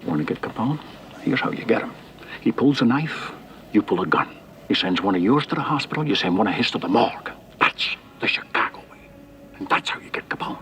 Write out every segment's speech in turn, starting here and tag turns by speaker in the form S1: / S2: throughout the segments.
S1: Want to get Capone? Here's how you get him. He pulls a knife, you pull a gun. He sends one of yours to the hospital, you send one of his to the morgue. That's the Chicago way. And that's how you get Capone.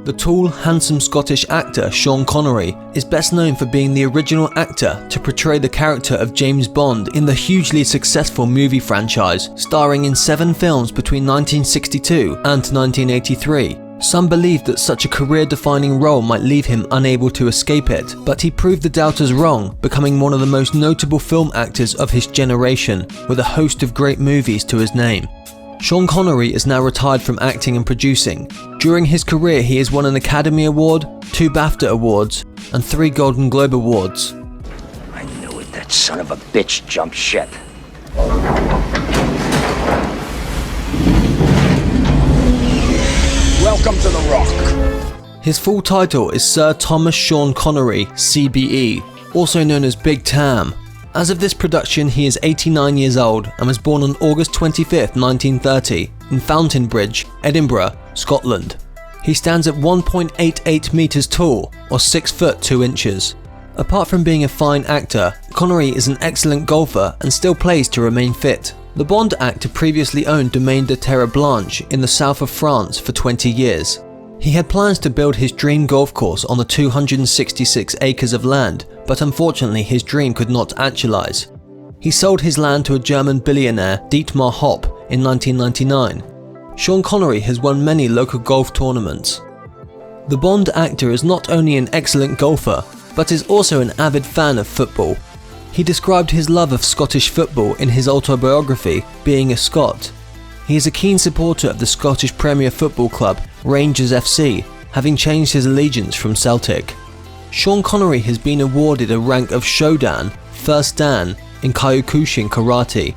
S2: The tall, handsome Scottish actor Sean Connery is best known for being the original actor to portray the character of James Bond in the hugely successful movie franchise, starring in 7 films between 1962 and 1983. Some believed that such a career-defining role might leave him unable to escape it, but he proved the doubters wrong, becoming one of the most notable film actors of his generation, with a host of great movies to his name. Sean Connery is now retired from acting and producing. During his career, he has won an Academy Award, 2 BAFTA Awards, and 3 Golden Globe Awards.
S3: I knew it, that son of a bitch jumped ship. Welcome to the Rock.
S2: His full title is Sir Thomas Sean Connery, CBE, also known as Big Tam. As of this production, he is 89 years old and was born on August 25, 1930, in Fountainbridge, Edinburgh, Scotland. He stands at 1.88 metres tall, or 6 foot 2 inches. Apart from being a fine actor, Connery is an excellent golfer and still plays to remain fit. The Bond actor previously owned Domaine de Terre Blanche in the south of France for 20 years. He had plans to build his dream golf course on the 266 acres of land, but unfortunately his dream could not actualize. He sold his land to a German billionaire, Dietmar Hopp, in 1999. Sean Connery has won many local golf tournaments. The Bond actor is not only an excellent golfer, but is also an avid fan of football. He described his love of Scottish football in his autobiography, Being a Scot. He is a keen supporter of the Scottish Premier Football Club, Rangers FC, having changed his allegiance from Celtic. Sean Connery has been awarded a rank of Shodan, First Dan, in Kyokushin Karate.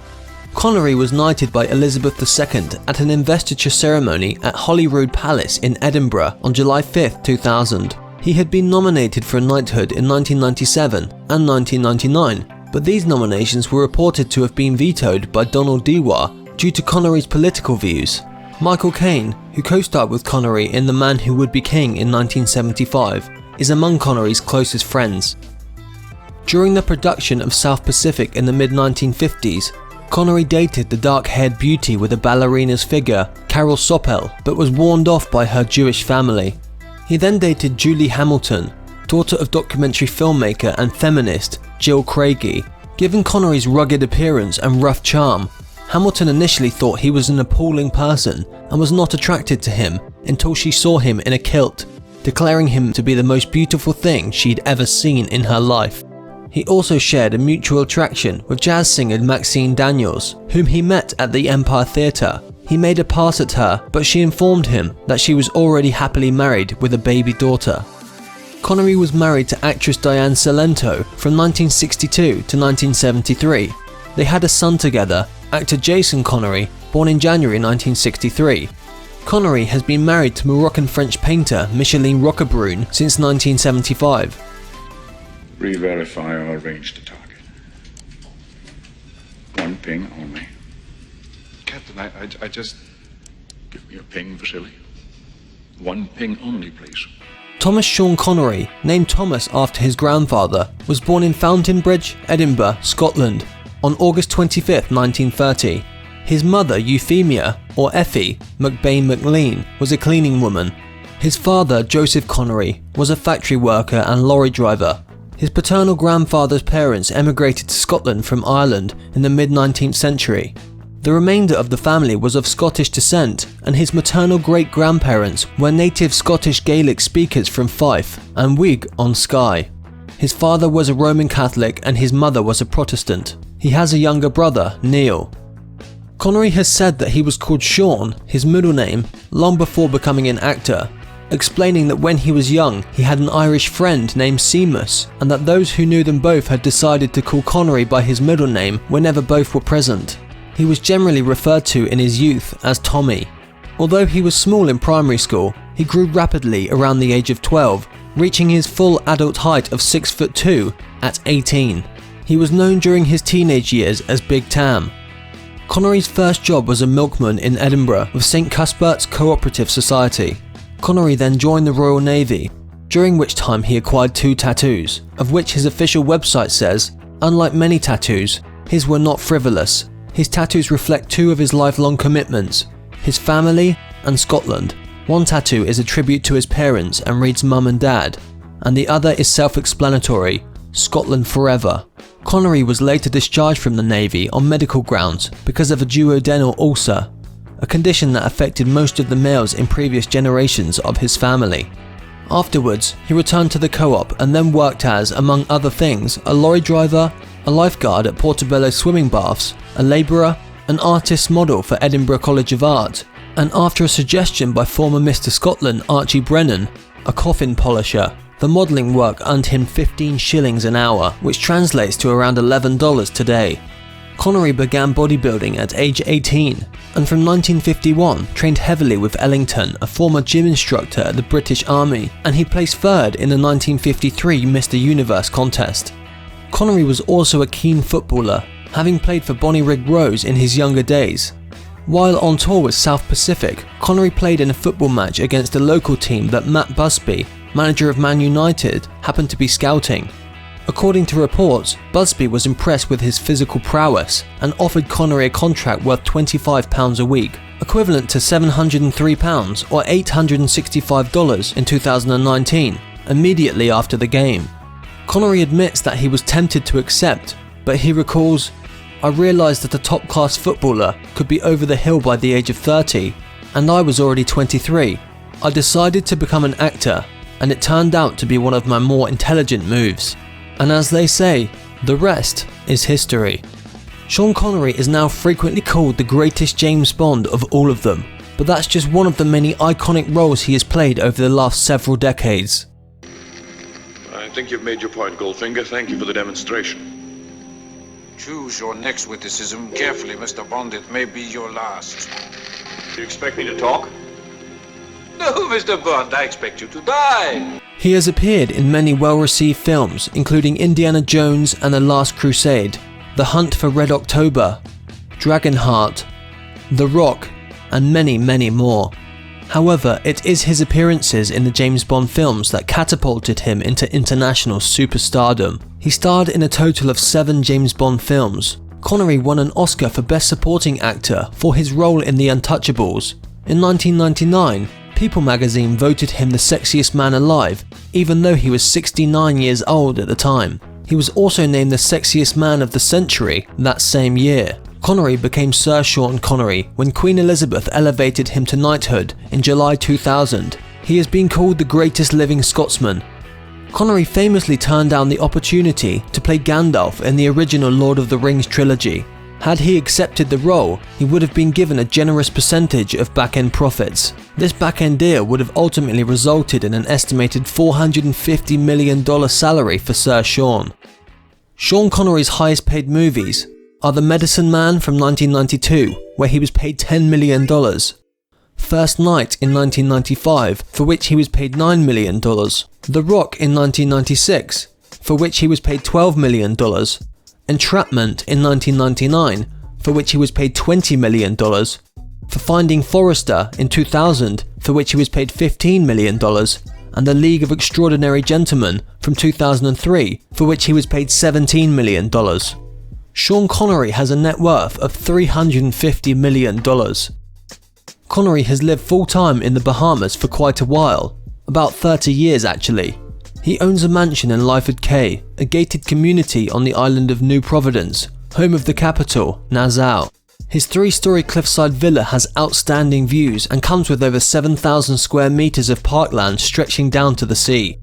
S2: Connery was knighted by Elizabeth II at an investiture ceremony at Holyrood Palace in Edinburgh on July 5, 2000. He had been nominated for a knighthood in 1997 and 1999, but these nominations were reported to have been vetoed by Donald Dewar due to Connery's political views. Michael Caine, who co-starred with Connery in The Man Who Would Be King in 1975, is among Connery's closest friends. During the production of South Pacific in the mid-1950s, Connery dated the dark-haired beauty with a ballerina's figure, Carol Soppel, but was warned off by her Jewish family. He then dated Julie Hamilton, daughter of documentary filmmaker and feminist Jill Craigie. Given Connery's rugged appearance and rough charm, Hamilton initially thought he was an appalling person and was not attracted to him until she saw him in a kilt, declaring him to be the most beautiful thing she'd ever seen in her life. He also shared a mutual attraction with jazz singer Maxine Daniels, whom he met at the Empire Theatre. He made a pass at her, but she informed him that she was already happily married with a baby daughter. Connery was married to actress Diane Salento from 1962 to 1973. They had a son together, actor Jason Connery, born in January 1963. Connery has been married to Moroccan-French painter Micheline Roquebrune since 1975.
S1: Re-verify or range to target. 1 ping only. Captain, I just... Give me a ping, Vasily. 1 ping only, please.
S2: Thomas Sean Connery, named Thomas after his grandfather, was born in Fountainbridge, Edinburgh, Scotland, on August 25, 1930. His mother, Euphemia, or Effie, McBain McLean, was a cleaning woman. His father, Joseph Connery, was a factory worker and lorry driver. His paternal grandfather's parents emigrated to Scotland from Ireland in the mid-19th century. The remainder of the family was of Scottish descent, and his maternal great-grandparents were native Scottish Gaelic speakers from Fife and Wick on Skye. His father was a Roman Catholic and his mother was a Protestant. He has a younger brother, Neil. Connery has said that he was called Sean, his middle name, long before becoming an actor, explaining that when he was young he had an Irish friend named Seamus, and that those who knew them both had decided to call Connery by his middle name whenever both were present. He was generally referred to in his youth as Tommy. Although he was small in primary school, he grew rapidly around the age of 12, reaching his full adult height of 6'2" at 18. He was known during his teenage years as Big Tam. Connery's first job was a milkman in Edinburgh with St Cuthbert's Cooperative Society. Connery then joined the Royal Navy. during which time he acquired 2 tattoos, of which his official website says, unlike many tattoos, his were not frivolous. His tattoos reflect 2 of his lifelong commitments, his family and Scotland. One tattoo is a tribute to his parents and reads Mum and Dad, and the other is self-explanatory, Scotland Forever. Connery was later discharged from the Navy on medical grounds because of a duodenal ulcer, a condition that affected most of the males in previous generations of his family. Afterwards, he returned to the co-op and then worked as, among other things, a lorry driver, a lifeguard at Portobello swimming baths, a labourer, an artist's model for Edinburgh College of Art, and after a suggestion by former Mr. Scotland Archie Brennan, a coffin polisher. The modelling work earned him 15 shillings an hour, which translates to around $11 today. Connery began bodybuilding at age 18, and from 1951 trained heavily with Ellington, a former gym instructor at the British Army, and he placed 3rd in the 1953 Mr. Universe contest. Connery was also a keen footballer, having played for Bonnyrigg Rose in his younger days. While on tour with South Pacific, Connery played in a football match against a local team that Matt Busby, manager of Man United, happened to be scouting. According to reports, Busby was impressed with his physical prowess and offered Connery a contract worth £25 a week, equivalent to £703 or $865 in 2019, immediately after the game. Connery admits that he was tempted to accept, but he recalls, "I realised that a top-class footballer could be over the hill by the age of 30, and I was already 23. I decided to become an actor, and it turned out to be one of my more intelligent moves. And as they say, the rest is history." Sean Connery is now frequently called the greatest James Bond of all of them, but that's just one of the many iconic roles he has played over the last several decades.
S4: I think you've made your point, Goldfinger. Thank you for the demonstration.
S5: Choose your next witticism carefully, Mr. Bond. It may be your last.
S4: Do you expect me to talk?
S5: No, Mr. Bond, I expect you to die.
S2: He has appeared in many well-received films, including Indiana Jones and The Last Crusade, The Hunt for Red October, Dragonheart, The Rock, and many, many more. However, it is his appearances in the James Bond films that catapulted him into international superstardom. He starred in a total of 7 James Bond films. Connery won an Oscar for Best Supporting Actor for his role in The Untouchables. In 1999, People magazine voted him the sexiest man alive, even though he was 69 years old at the time. He was also named the sexiest man of the century that same year. Connery became Sir Sean Connery when Queen Elizabeth elevated him to knighthood in July 2000. He has been called the greatest living Scotsman. Connery famously turned down the opportunity to play Gandalf in the original Lord of the Rings trilogy. Had he accepted the role, he would have been given a generous percentage of back-end profits. This back-end deal would have ultimately resulted in an estimated $450 million salary for Sir Sean. Sean Connery's highest paid movies are The Medicine Man from 1992, where he was paid $10 million, First Night in 1995, for which he was paid $9 million, The Rock in 1996, for which he was paid $12 million, Entrapment in 1999, for which he was paid $20 million, for Finding Forrester in 2000, for which he was paid $15 million, and The League of Extraordinary Gentlemen from 2003, for which he was paid $17 million. Sean Connery has a net worth of $350 million. Connery has lived full-time in the Bahamas for quite a while, about 30 years actually. He owns a mansion in Lyford Cay, a gated community on the island of New Providence, home of the capital, Nassau. His 3-story cliffside villa has outstanding views and comes with over 7,000 square meters of parkland stretching down to the sea.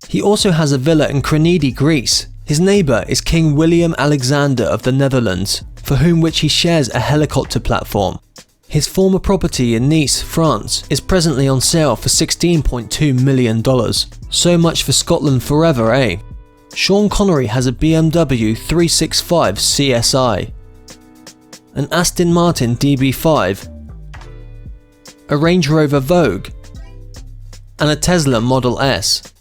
S2: He also has a villa in Kranidi, Greece. His neighbour is King William Alexander of the Netherlands, for whom which he shares a helicopter platform. His former property in Nice, France, is presently on sale for $16.2 million. So much for Scotland forever, eh? Sean Connery has a BMW 365 CSI, an Aston Martin DB5, a Range Rover Vogue, and a Tesla Model S.